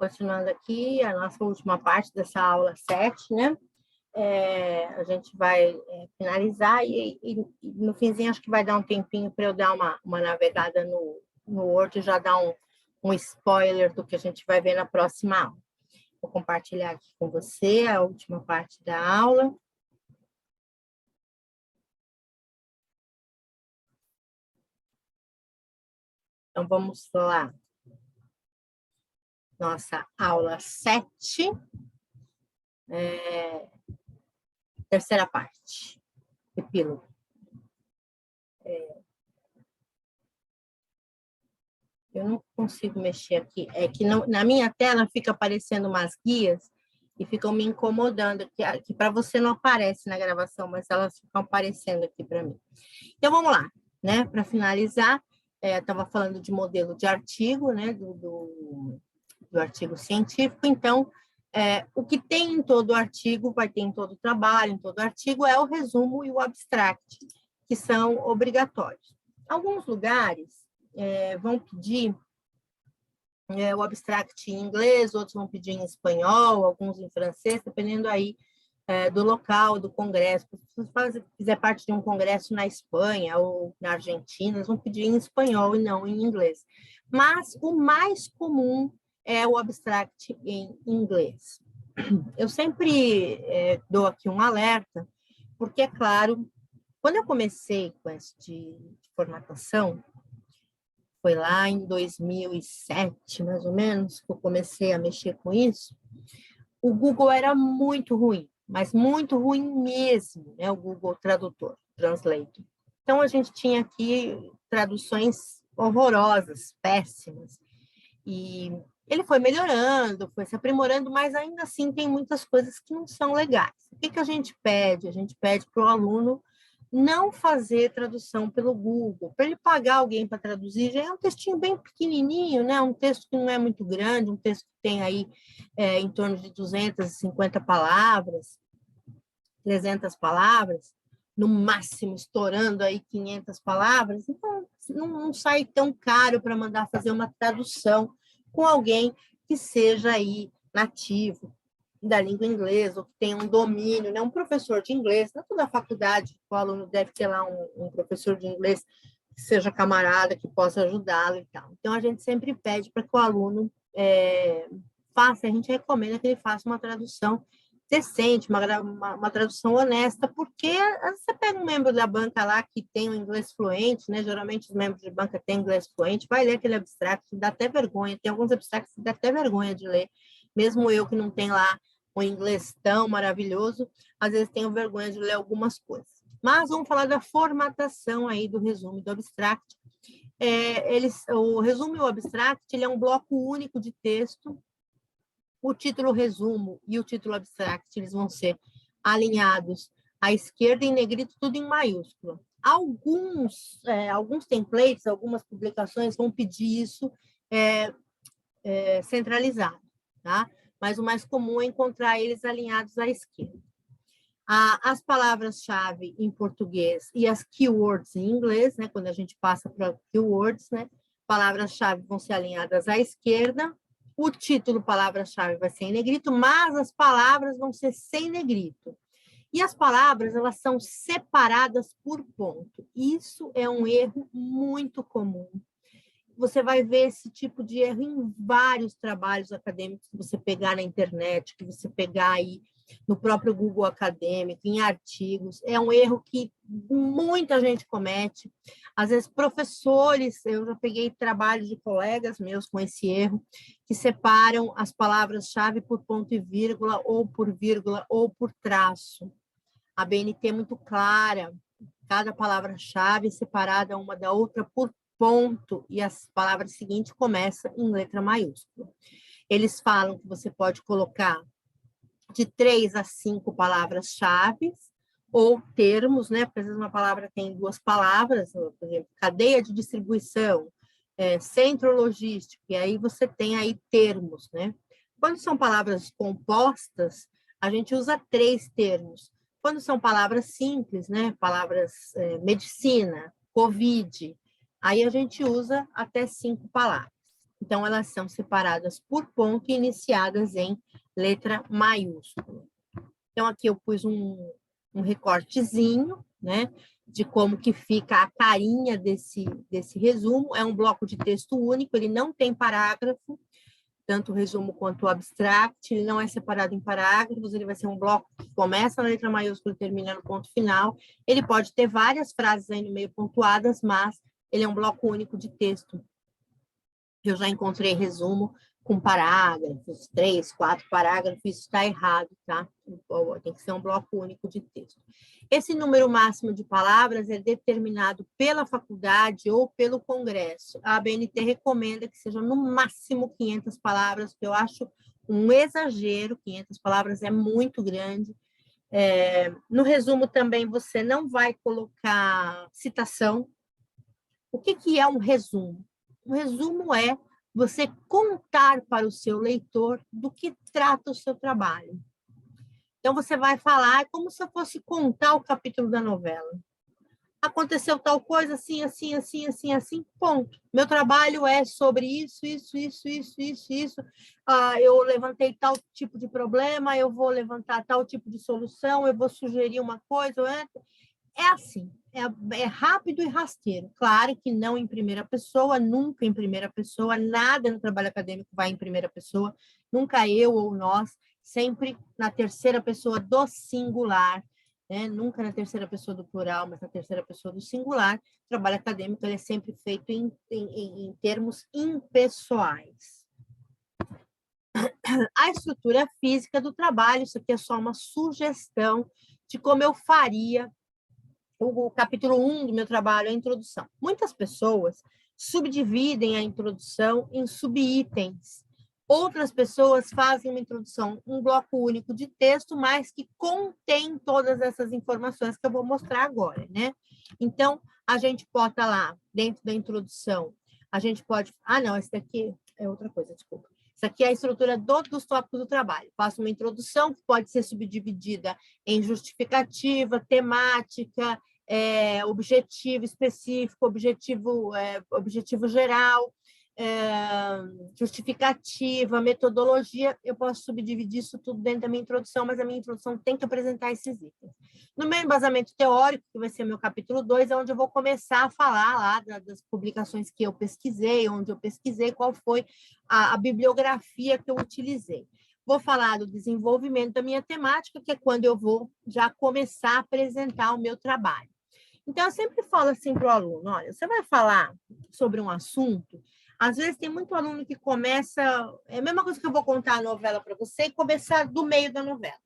continuando aqui a nossa última parte dessa aula 7, né? A gente vai finalizar e no finzinho acho que vai dar um tempinho para eu dar uma navegada no Word e já dar um spoiler do que a gente vai ver na próxima aula. Vou compartilhar aqui com você a última parte da aula. Então, vamos lá. Nossa aula 7. Terceira parte. Epílogo. Eu não consigo mexer aqui. É que na minha tela fica aparecendo umas guias e ficam me incomodando, que para você não aparece na gravação, mas elas ficam aparecendo aqui para mim. Então, vamos lá, né? Para finalizar, eu estava falando de modelo de artigo, né? Do artigo científico. Então, o que tem em todo artigo, vai ter em todo trabalho, em todo artigo, é o resumo e o abstract, que são obrigatórios. Alguns lugares vão pedir o abstract em inglês, outros vão pedir em espanhol, alguns em francês, dependendo aí do local, do congresso. Se você fizer parte de um congresso na Espanha ou na Argentina, eles vão pedir em espanhol e não em inglês. Mas o mais comum é o abstract em inglês. Eu sempre dou aqui um alerta, porque, é claro, quando eu comecei com esse de formatação, foi lá em 2007, mais ou menos, que eu comecei a mexer com isso, o Google era muito ruim, mas muito ruim mesmo, né? O Google Tradutor, Translator. Então, a gente tinha aqui traduções horrorosas, péssimas, e ele foi melhorando, foi se aprimorando, mas ainda assim tem muitas coisas que não são legais. O que a gente pede? A gente pede para o aluno não fazer tradução pelo Google, para ele pagar alguém para traduzir, já é um textinho bem pequenininho, né? Um texto que não é muito grande, um texto que tem aí em torno de 250 palavras, 300 palavras, no máximo estourando aí 500 palavras, então não sai tão caro para mandar fazer uma tradução com alguém que seja aí nativo da língua inglesa, ou que tenha um domínio, né? Um professor de inglês, não toda a faculdade, o aluno deve ter lá um professor de inglês que seja camarada, que possa ajudá-lo e tal. Então, a gente sempre pede para que o aluno faça, a gente recomenda que ele faça uma tradução decente, uma tradução honesta, porque você pega um membro da banca lá que tem o inglês fluente, né? Geralmente os membros de banca têm inglês fluente, vai ler aquele abstract, dá até vergonha, tem alguns abstracts que dá até vergonha de ler, mesmo eu que não tenho lá um inglês tão maravilhoso, às vezes tenho vergonha de ler algumas coisas. Mas vamos falar da formatação aí do resumo e do abstract. O resumo e o abstract, ele é um bloco único de texto. O título resumo e o título abstract, eles vão ser alinhados à esquerda em negrito, tudo em maiúsculo. Alguns templates, algumas publicações vão pedir isso centralizado, tá? Mas o mais comum é encontrar eles alinhados à esquerda. As palavras-chave em português e as keywords em inglês, né? Quando a gente passa para keywords, né? Palavras-chave vão ser alinhadas à esquerda. O título palavra-chave vai ser em negrito, mas as palavras vão ser sem negrito. E as palavras, elas são separadas por ponto. Isso é um erro muito comum. Você vai ver esse tipo de erro em vários trabalhos acadêmicos que você pegar na internet, que você pegar aí no próprio Google Acadêmico, em artigos. É um erro que muita gente comete. Às vezes, professores, eu já peguei trabalhos de colegas meus com esse erro, que separam as palavras-chave por ponto e vírgula, ou por traço. A BNT é muito clara, cada palavra-chave separada uma da outra por ponto, e as palavras seguintes começam em letra maiúscula. Eles falam que você pode colocar de 3 a 5 palavras-chave ou termos, né? Porque às vezes uma palavra tem 2 palavras, por exemplo, cadeia de distribuição, centro logístico, e aí você tem aí termos, né? Quando são palavras compostas, a gente usa 3 termos. Quando são palavras simples, né? Palavras medicina, Covid, aí a gente usa até 5 palavras. Então, elas são separadas por ponto e iniciadas em letra maiúscula. Então, aqui eu pus um recortezinho, né, de como que fica a carinha desse resumo. É um bloco de texto único, ele não tem parágrafo, tanto o resumo quanto o abstract, ele não é separado em parágrafos, ele vai ser um bloco que começa na letra maiúscula e termina no ponto final. Ele pode ter várias frases aí no meio pontuadas, mas ele é um bloco único de texto. Eu já encontrei resumo com parágrafos, 3, 4 parágrafos, isso está errado, tá? Tem que ser um bloco único de texto. Esse número máximo de palavras é determinado pela faculdade ou pelo congresso. A ABNT recomenda que seja no máximo 500 palavras, que eu acho um exagero, 500 palavras é muito grande. No resumo também você não vai colocar citação. O que é um resumo? Um resumo é você contar para o seu leitor do que trata o seu trabalho. Então, você vai falar como se eu fosse contar o capítulo da novela. Aconteceu tal coisa, assim, assim, assim, assim, assim, ponto. Meu trabalho é sobre isso, isso, isso, isso, isso, isso. Eu levantei tal tipo de problema, eu vou levantar tal tipo de solução, eu vou sugerir uma coisa. É assim, é rápido e rasteiro. Claro que não em primeira pessoa, nunca em primeira pessoa, nada no trabalho acadêmico vai em primeira pessoa, nunca eu ou nós, sempre na terceira pessoa do singular, né? Nunca na terceira pessoa do plural, mas na terceira pessoa do singular. O trabalho acadêmico ele é sempre feito em termos impessoais. A estrutura física do trabalho, isso aqui é só uma sugestão de como eu faria o capítulo 1 do meu trabalho, a introdução. Muitas pessoas subdividem a introdução em subitens. Outras pessoas fazem uma introdução, um bloco único de texto, mas que contém todas essas informações que eu vou mostrar agora, né? Então, a gente bota lá, dentro da introdução, a gente pode... não, esse daqui é outra coisa, desculpa. Isso aqui é a estrutura dos tópicos do trabalho. Faço uma introdução que pode ser subdividida em justificativa, temática, objetivo específico, objetivo geral, justificativa, metodologia. Eu posso subdividir isso tudo dentro da minha introdução, mas a minha introdução tem que apresentar esses itens. No meu embasamento teórico, que vai ser meu capítulo 2, é onde eu vou começar a falar lá das publicações que eu pesquisei, onde eu pesquisei, qual foi a bibliografia que eu utilizei. Vou falar do desenvolvimento da minha temática, que é quando eu vou já começar a apresentar o meu trabalho. Então, eu sempre falo assim para o aluno, olha, você vai falar sobre um assunto, às vezes tem muito aluno que começa, é a mesma coisa que eu vou contar a novela para você e começar do meio da novela.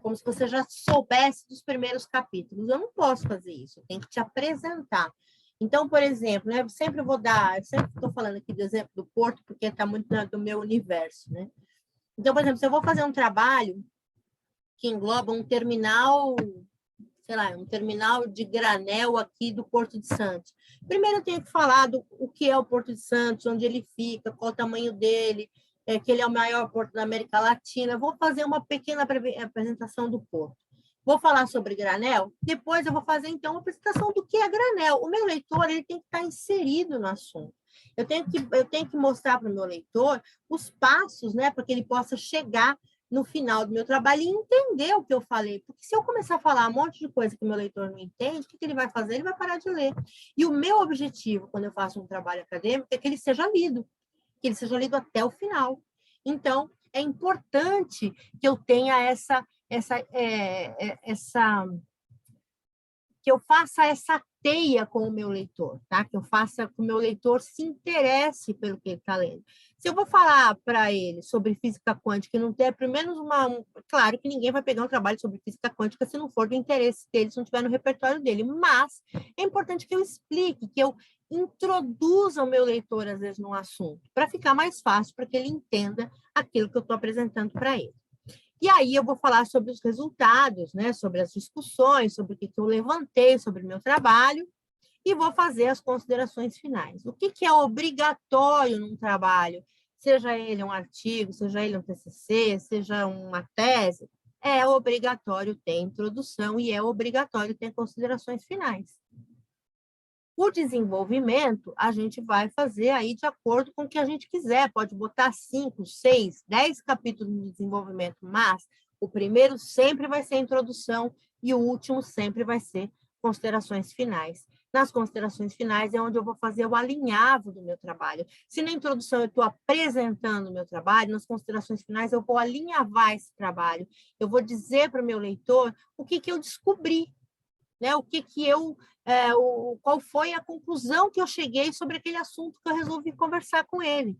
Como se você já soubesse dos primeiros capítulos. Eu não posso fazer isso, eu tenho que te apresentar. Então, por exemplo, né, eu sempre estou falando aqui do exemplo do Porto, porque está muito do meu universo, né? Então, por exemplo, se eu vou fazer um trabalho que engloba um terminal, sei lá, um terminal de granel aqui do Porto de Santos. Primeiro eu tenho que falar o que é o Porto de Santos, onde ele fica, qual o tamanho dele, que ele é o maior porto da América Latina. Vou fazer uma pequena apresentação do porto. Vou falar sobre granel, depois eu vou fazer, então, uma apresentação do que é granel. O meu leitor ele tem que estar inserido no assunto. Eu tenho que mostrar para o meu leitor os passos, né, para que ele possa chegar no final do meu trabalho e entender o que eu falei. Porque se eu começar a falar um monte de coisa que o meu leitor não entende, o que ele vai fazer? Ele vai parar de ler. E o meu objetivo, quando eu faço um trabalho acadêmico, é que ele seja lido. Que ele seja lido até o final. Então, é importante que eu tenha que eu faça essa teia com o meu leitor, tá? Que eu faça que o meu leitor se interesse pelo que ele está lendo. Se eu vou falar para ele sobre física quântica e não ter pelo menos Claro que ninguém vai pegar um trabalho sobre física quântica se não for do interesse dele, se não tiver no repertório dele, mas é importante que eu explique, que eu introduza o meu leitor, às vezes, num assunto, para ficar mais fácil, para que ele entenda aquilo que eu estou apresentando para ele. E aí eu vou falar sobre os resultados, né? Sobre as discussões, sobre o que eu levantei, sobre o meu trabalho, e vou fazer as considerações finais. O que é obrigatório num trabalho? Seja ele um artigo, seja ele um TCC, seja uma tese, é obrigatório ter introdução e é obrigatório ter considerações finais. O desenvolvimento, a gente vai fazer aí de acordo com o que a gente quiser, pode botar 5, 6, 10 capítulos de desenvolvimento, mas o primeiro sempre vai ser a introdução e o último sempre vai ser considerações finais. Nas considerações finais é onde eu vou fazer o alinhavo do meu trabalho. Se na introdução eu estou apresentando o meu trabalho, nas considerações finais eu vou alinhavar esse trabalho. Eu vou dizer para o meu leitor o que eu descobri, né? Qual foi a conclusão que eu cheguei sobre aquele assunto que eu resolvi conversar com ele.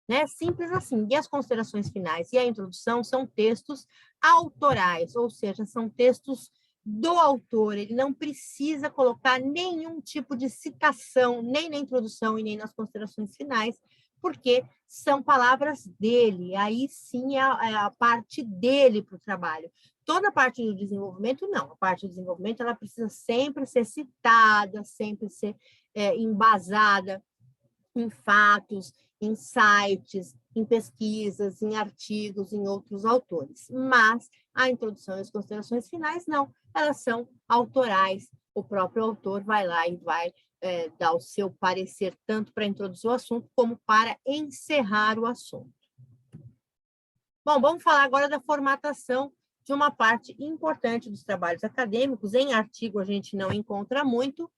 Né? Simples assim. E as considerações finais e a introdução são textos autorais, ou seja, são textos do autor. Ele não precisa colocar nenhum tipo de citação, nem na introdução e nem nas considerações finais, porque são palavras dele. Aí sim é a parte dele para o trabalho. Toda a parte do desenvolvimento, não. A parte do desenvolvimento ela precisa sempre ser citada, sempre ser embasada em fatos, em sites, em pesquisas, em artigos, em outros autores. Mas a introdução e as considerações finais, não. Elas são autorais. O próprio autor vai lá e vai dar o seu parecer, tanto para introduzir o assunto, como para encerrar o assunto. Bom, vamos falar agora da formatação de uma parte importante dos trabalhos acadêmicos. Em artigo a gente não encontra muito,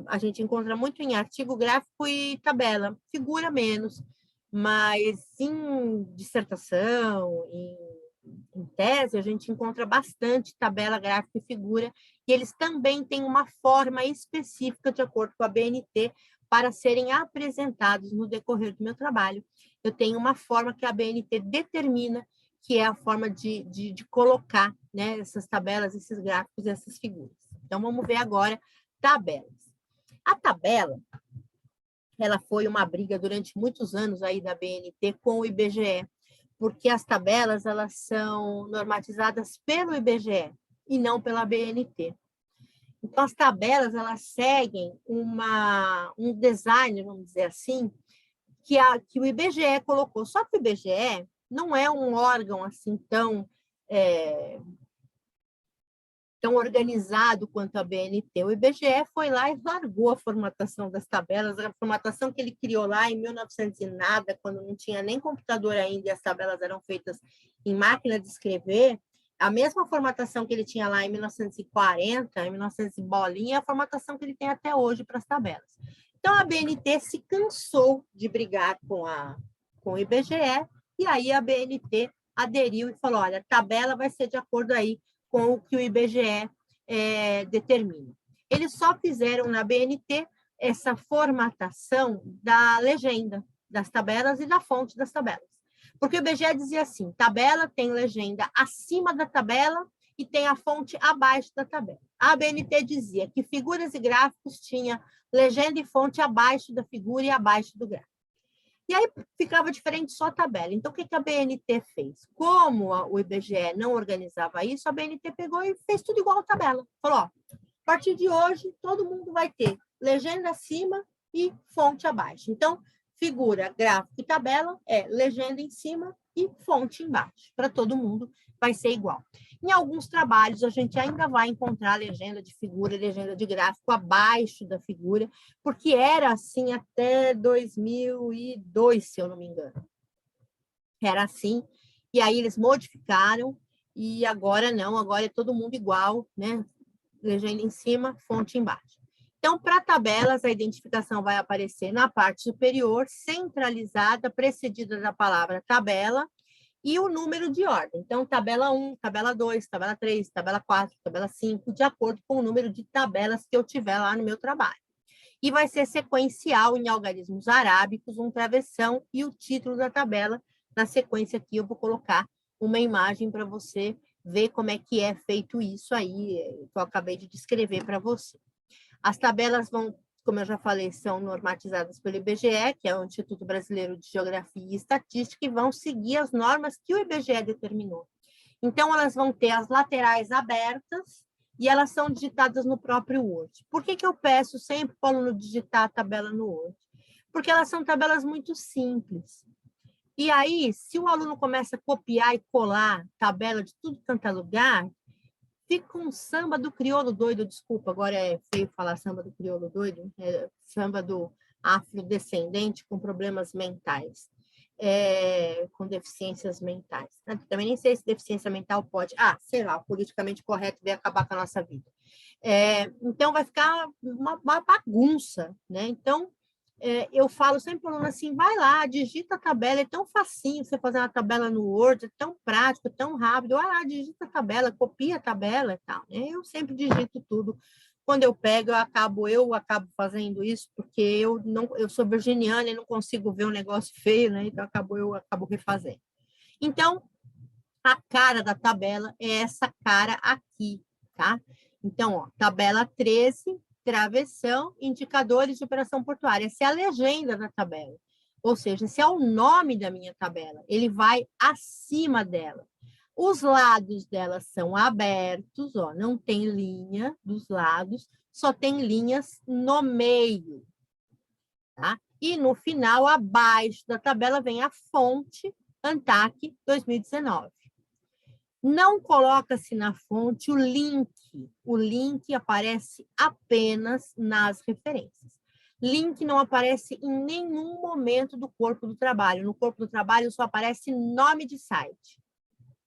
a gente encontra muito em artigo gráfico e tabela, figura menos, mas em dissertação, em tese, a gente encontra bastante tabela, gráfico e figura, e eles também têm uma forma específica, de acordo com a BNT, para serem apresentados no decorrer do meu trabalho. Eu tenho uma forma que a BNT determina, que é a forma de colocar, né, essas tabelas, esses gráficos, essas figuras. Então, vamos ver agora tabelas. A tabela, ela foi uma briga durante muitos anos aí da BNT com o IBGE, porque as tabelas elas são normatizadas pelo IBGE e não pela BNT. Então, as tabelas elas seguem um design, vamos dizer assim, que o IBGE colocou. Só que o IBGE não é um órgão assim tão organizado quanto a BNT. O IBGE foi lá e largou a formatação das tabelas, a formatação que ele criou lá em 1900 e nada, quando não tinha nem computador ainda e as tabelas eram feitas em máquina de escrever, a mesma formatação que ele tinha lá em 1940, em 1900 e bolinha, é a formatação que ele tem até hoje para as tabelas. Então, a BNT se cansou de brigar com o IBGE, e aí a BNT aderiu e falou, olha, a tabela vai ser de acordo aí com o que o IBGE determina. Eles só fizeram na BNT essa formatação da legenda das tabelas e da fonte das tabelas. Porque o IBGE dizia assim, tabela tem legenda acima da tabela e tem a fonte abaixo da tabela. A BNT dizia que figuras e gráficos tinha legenda e fonte abaixo da figura e abaixo do gráfico. E aí ficava diferente só a tabela. Então, o que a BNT fez? Como o IBGE não organizava isso, a BNT pegou e fez tudo igual a tabela. Falou, ó, a partir de hoje, todo mundo vai ter legenda acima e fonte abaixo. Então, figura, gráfico e tabela é legenda em cima e fonte embaixo. Para todo mundo vai ser igual. Em alguns trabalhos, a gente ainda vai encontrar legenda de figura, legenda de gráfico abaixo da figura, porque era assim até 2002, se eu não me engano. Era assim, e aí eles modificaram, e agora não, agora é todo mundo igual, né? Legenda em cima, fonte embaixo. Então, para tabelas, a identificação vai aparecer na parte superior, centralizada, precedida da palavra tabela, e o número de ordem. Então, tabela 1, tabela 2, tabela 3, tabela 4, tabela 5, de acordo com o número de tabelas que eu tiver lá no meu trabalho. E vai ser sequencial em algarismos arábicos, um travessão e o título da tabela. Na sequência aqui, eu vou colocar uma imagem para você ver como é que é feito isso aí, que eu acabei de descrever para você. As tabelas vão, como eu já falei, são normatizadas pelo IBGE, que é o Instituto Brasileiro de Geografia e Estatística, e vão seguir as normas que o IBGE determinou. Então, elas vão ter as laterais abertas e elas são digitadas no próprio Word. Por que eu peço sempre para o aluno digitar a tabela no Word? Porque elas são tabelas muito simples. E aí, se o aluno começa a copiar e colar tabela de tudo quanto é lugar, Fica um samba do crioulo doido, desculpa, agora é feio falar samba do crioulo doido, é samba do afrodescendente com problemas mentais, com deficiências mentais. Também nem sei se deficiência mental pode, sei lá, o politicamente correto vai acabar com a nossa vida. Então, vai ficar uma bagunça, né? Então, eu falo sempre para o aluno assim, vai lá, digita a tabela, é tão facinho você fazer uma tabela no Word, é tão prático, é tão rápido, vai lá, digita a tabela, copia a tabela e tal. Né? Eu sempre digito tudo. Quando eu pego, eu acabo fazendo isso, porque eu sou virginiana e não consigo ver um negócio feio, né? Então eu acabo refazendo. Então, a cara da tabela é essa cara aqui, tá? Então, ó, tabela 13, travessão, indicadores de operação portuária. Essa é a legenda da tabela. Ou seja, esse é o nome da minha tabela. Ele vai acima dela. Os lados dela são abertos, ó, não tem linha dos lados, só tem linhas no meio. Tá? E no final, abaixo da tabela, vem a fonte ANTAC 2019. Não coloca-se na fonte o link. O link aparece apenas nas referências. Link não aparece em nenhum momento do corpo do trabalho. No corpo do trabalho só aparece nome de site,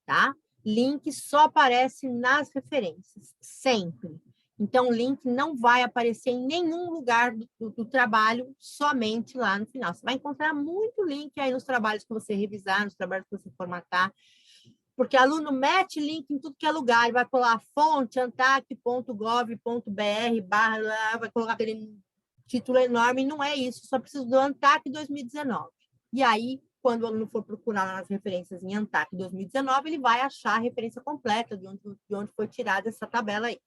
tá? Link só aparece nas referências, sempre. Então, o link não vai aparecer em nenhum lugar do trabalho, somente lá no final. Você vai encontrar muito link aí nos trabalhos que você revisar, nos trabalhos que você formatar, porque aluno mete link em tudo que é lugar, ele vai colar fonte, antac.gov.br, vai colocar aquele título enorme, e não é isso, só precisa do ANTAC 2019. E aí, quando o aluno for procurar nas referências em ANTAC 2019, ele vai achar a referência completa de onde foi tirada essa tabela aí.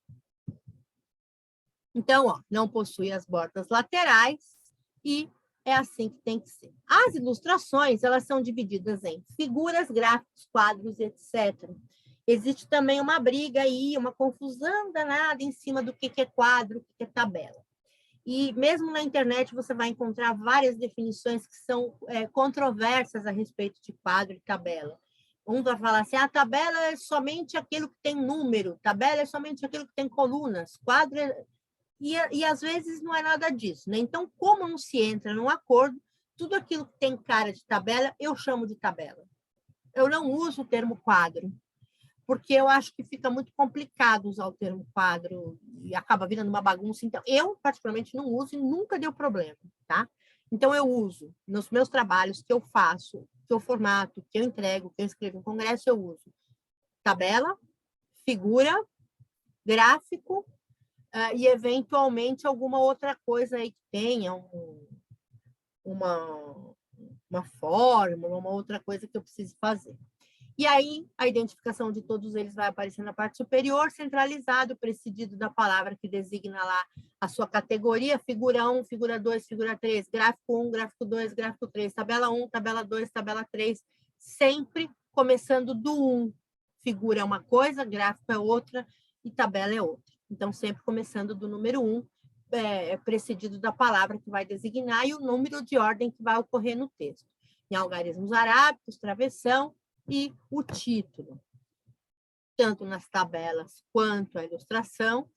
Então, ó, não possui as bordas laterais e é assim que tem que ser. As ilustrações, elas são divididas em figuras, gráficos, quadros, etc. Existe também uma briga aí, uma confusão danada em cima do que é quadro, o que é tabela. E mesmo na internet você vai encontrar várias definições que são controversas a respeito de quadro e tabela. Um vai falar assim, a tabela é somente aquilo que tem número, tabela é somente aquilo que tem colunas, quadro é... E às vezes não é nada disso, né? Então, como não se entra num acordo, tudo aquilo que tem cara de tabela, eu chamo de tabela. Eu não uso o termo quadro, porque eu acho que fica muito complicado usar o termo quadro e acaba virando uma bagunça. Então, eu, particularmente, não uso e nunca deu problema, tá? Então, eu uso, nos meus trabalhos que eu faço, que eu formato, que eu entrego, que eu escrevo em congresso, eu uso tabela, figura, gráfico, e, eventualmente, alguma outra coisa aí que tenha uma fórmula, uma outra coisa que eu preciso fazer. E aí, a identificação de todos eles vai aparecer na parte superior, centralizado, precedido da palavra que designa lá a sua categoria, figura 1, figura 2, figura 3, gráfico 1, gráfico 2, gráfico 3, tabela 1, tabela 2, tabela 3, sempre começando do 1. Figura é uma coisa, gráfico é outra e tabela é outra. Então, sempre começando do número 1, precedido da palavra que vai designar e o número de ordem que vai ocorrer no texto. Em algarismos arábicos, travessão e o título. Tanto nas tabelas quanto a ilustração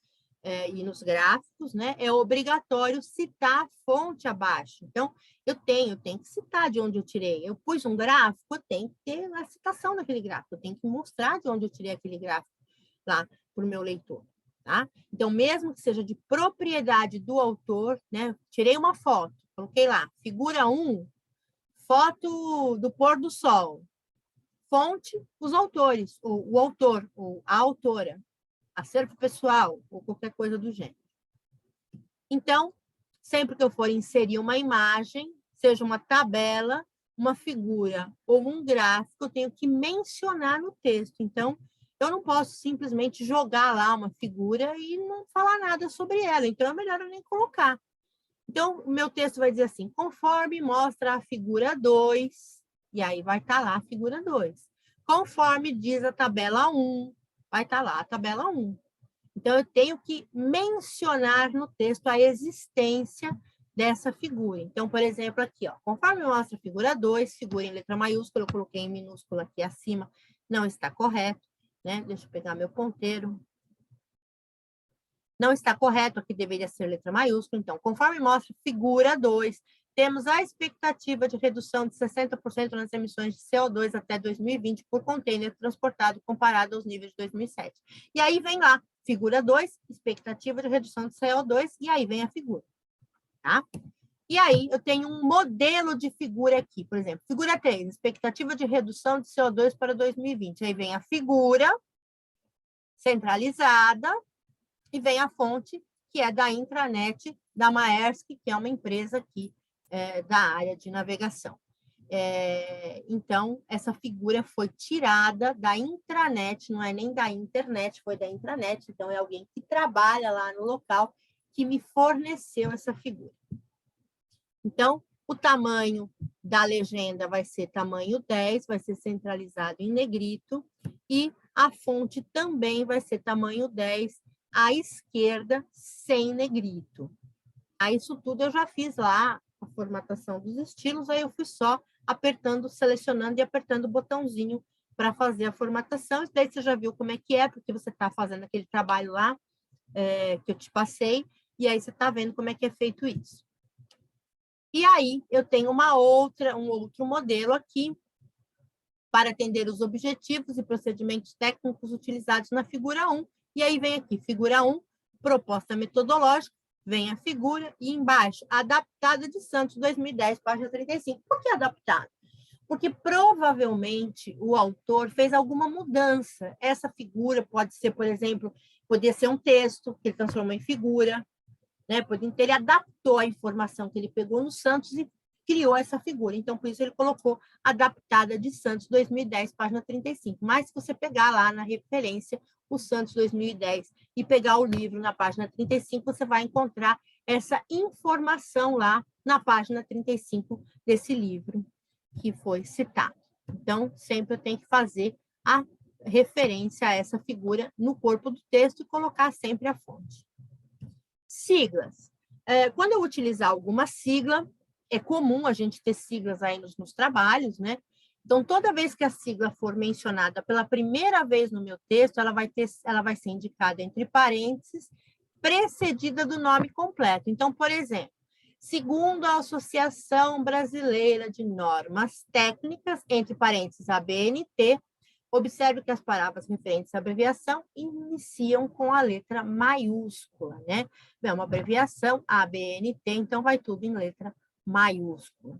e nos gráficos, né, é obrigatório citar a fonte abaixo. Então, eu tenho que citar de onde eu tirei. Eu pus um gráfico, eu tenho que ter a citação daquele gráfico, eu tenho que mostrar de onde eu tirei aquele gráfico lá para o meu leitor. Tá? Então, mesmo que seja de propriedade do autor, né, tirei uma foto, coloquei lá, figura 1, foto do pôr do sol. Fonte, os autores, ou o autor, ou a autora, acervo pessoal, ou qualquer coisa do gênero. Então, sempre que eu for inserir uma imagem, seja uma tabela, uma figura ou um gráfico, eu tenho que mencionar no texto. Então, eu não posso simplesmente jogar lá uma figura e não falar nada sobre ela. Então, é melhor eu nem colocar. Então, o meu texto vai dizer assim, conforme mostra a figura 2, e aí vai estar lá a figura 2. Conforme diz a tabela 1, vai estar lá a tabela 1. Então, eu tenho que mencionar no texto a existência dessa figura. Então, por exemplo, aqui, ó, conforme mostra a figura 2, figura em letra maiúscula, eu coloquei em minúscula aqui acima, não está correto, né? Deixa eu pegar meu ponteiro. Não está correto, aqui deveria ser letra maiúscula. Então, conforme mostra figura 2, temos a expectativa de redução de 60% nas emissões de CO2 até 2020 por container transportado comparado aos níveis de 2007. E aí vem lá, figura 2, expectativa de redução de CO2, e aí vem a figura. Tá? E aí eu tenho um modelo de figura aqui, por exemplo, figura 3, expectativa de redução de CO2 para 2020. Aí vem a figura centralizada e vem a fonte, que é da intranet da Maersk, que é uma empresa aqui da área de navegação. Então, essa figura foi tirada da intranet, não é nem da internet, foi da intranet, então é alguém que trabalha lá no local que me forneceu essa figura. Então, o tamanho da legenda vai ser tamanho 10, vai ser centralizado em negrito, e a fonte também vai ser tamanho 10, à esquerda, sem negrito. Aí, isso tudo eu já fiz lá, a formatação dos estilos, aí eu fui só apertando, selecionando e apertando o botãozinho para fazer a formatação. Isso daí você já viu como é que é, porque você está fazendo aquele trabalho lá que eu te passei, e aí você está vendo como é que é feito isso. E aí eu tenho um outro modelo aqui para atender os objetivos e procedimentos técnicos utilizados na figura 1. E aí vem aqui, figura 1, proposta metodológica, vem a figura, e embaixo, adaptada de Santos, 2010, página 35. Por que adaptada? Porque provavelmente o autor fez alguma mudança. Essa figura pode ser, por exemplo, poderia ser um texto que ele transformou em figura, né? Ele adaptou a informação que ele pegou no Santos e criou essa figura. Então, por isso ele colocou adaptada de Santos 2010, página 35. Mas se você pegar lá na referência o Santos 2010 e pegar o livro na página 35, você vai encontrar essa informação lá na página 35 desse livro que foi citado. Então, sempre eu tenho que fazer a referência a essa figura no corpo do texto e colocar sempre a fonte. Siglas. Quando eu utilizar alguma sigla, é comum a gente ter siglas aí nos trabalhos, né? Então, toda vez que a sigla for mencionada pela primeira vez no meu texto, ela vai ser indicada entre parênteses, precedida do nome completo. Então, por exemplo, segundo a Associação Brasileira de Normas Técnicas, entre parênteses, ABNT, observe que as palavras referentes à abreviação iniciam com a letra maiúscula, né? É uma abreviação, ABNT, então vai tudo em letra maiúscula.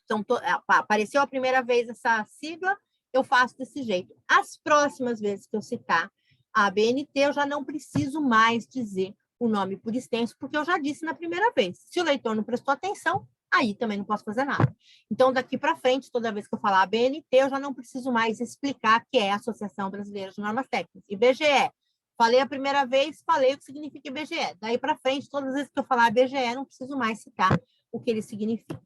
Então, apareceu a primeira vez essa sigla, eu faço desse jeito. As próximas vezes que eu citar a ABNT, eu já não preciso mais dizer o nome por extenso, porque eu já disse na primeira vez. Se o leitor não prestou atenção, aí também não posso fazer nada. Então, daqui para frente, toda vez que eu falar ABNT, eu já não preciso mais explicar que é a Associação Brasileira de Normas Técnicas. IBGE. Falei a primeira vez, falei o que significa IBGE. Daí para frente, todas as vezes que eu falar IBGE, não preciso mais citar o que ele significa.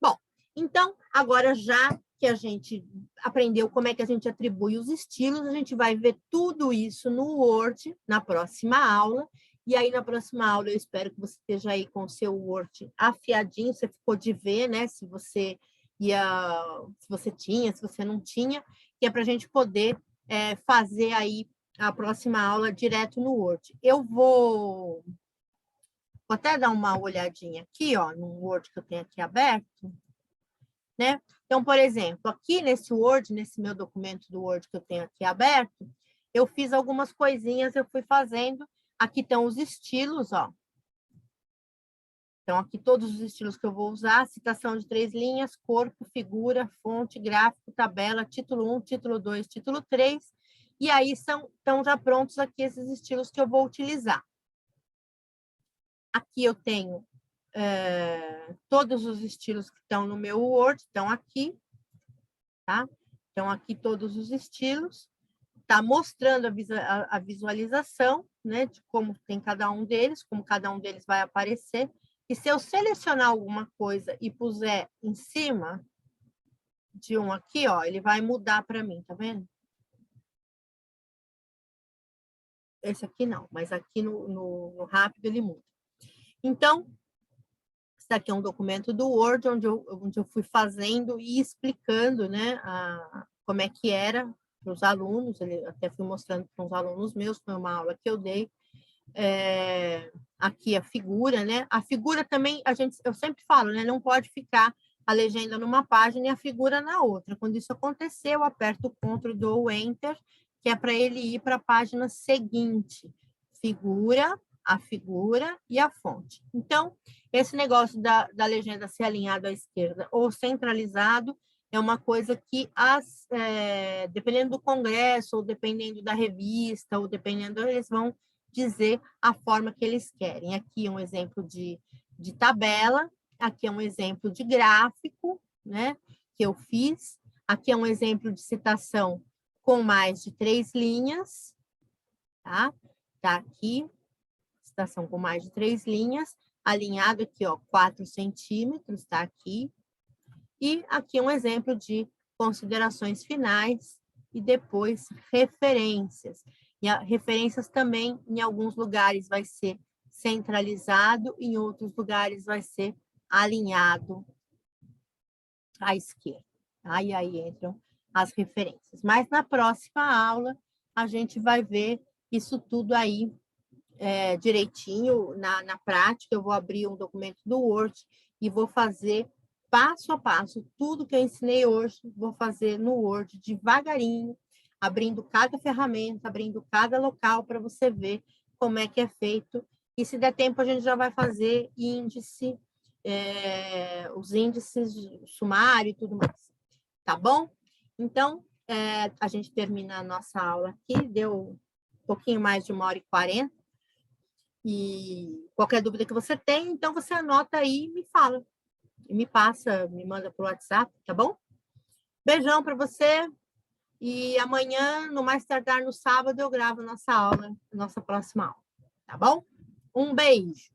Bom, então, agora já que a gente aprendeu como é que a gente atribui os estilos, a gente vai ver tudo isso no Word na próxima aula. E aí, na próxima aula, eu espero que você esteja aí com o seu Word afiadinho, você ficou de ver, né? Se você tinha, se você não tinha, que é para a gente poder fazer aí a próxima aula direto no Word. Eu vou até dar uma olhadinha aqui, ó, no Word que eu tenho aqui aberto, né? Então, por exemplo, aqui nesse Word, nesse meu documento do Word que eu tenho aqui aberto, eu fiz algumas coisinhas, eu fui fazendo. Aqui estão os estilos, ó. Então, aqui todos os estilos que eu vou usar: citação de 3 linhas, corpo, figura, fonte, gráfico, tabela, título 1, título 2, título 3. E aí estão já prontos aqui esses estilos que eu vou utilizar. Aqui eu tenho todos os estilos que estão no meu Word, estão aqui, tá? Então, aqui todos os estilos. Está mostrando a visualização, né, de como tem cada um deles, como cada um deles vai aparecer. E se eu selecionar alguma coisa e puser em cima de um aqui, ó, ele vai mudar para mim, tá vendo? Esse aqui não, mas aqui no rápido ele muda. Então, esse aqui é um documento do Word, onde eu fui fazendo e explicando, né, como é que era para os alunos. Ele até fui mostrando para uns alunos meus, foi uma aula que eu dei, aqui a figura, né? A figura também, eu sempre falo, né? Não pode ficar a legenda numa página e a figura na outra. Quando isso acontecer, eu aperto o Ctrl, dou o Enter, que é para ele ir para a página seguinte. Figura, a figura e a fonte. Então, esse negócio da legenda ser alinhado à esquerda ou centralizado é uma coisa que, dependendo do congresso, ou dependendo da revista, ou dependendo, eles vão dizer a forma que eles querem. Aqui é um exemplo de tabela, aqui é um exemplo de gráfico, né, que eu fiz. Aqui é um exemplo de citação com mais de 3 linhas, tá? Tá aqui, citação com mais de 3 linhas, alinhado aqui, ó, 4 centímetros, tá aqui. E aqui é um exemplo de considerações finais e depois referências. E referências também, em alguns lugares, vai ser centralizado, em outros lugares vai ser alinhado à esquerda. E aí entram as referências. Mas na próxima aula, a gente vai ver isso tudo aí direitinho, na prática. Eu vou abrir um documento do Word e vou fazer passo a passo, tudo que eu ensinei hoje, vou fazer no Word devagarinho, abrindo cada ferramenta, abrindo cada local para você ver como é que é feito. E se der tempo, a gente já vai fazer índice, os índices, sumário e tudo mais. Tá bom? Então, a gente termina a nossa aula aqui, deu um pouquinho mais de 1h40. E qualquer dúvida que você tem, então você anota aí e me fala. E me passa, me manda para o WhatsApp, tá bom? Beijão para você. E amanhã, no mais tardar no sábado, eu gravo nossa aula, nossa próxima aula. Tá bom? Um beijo.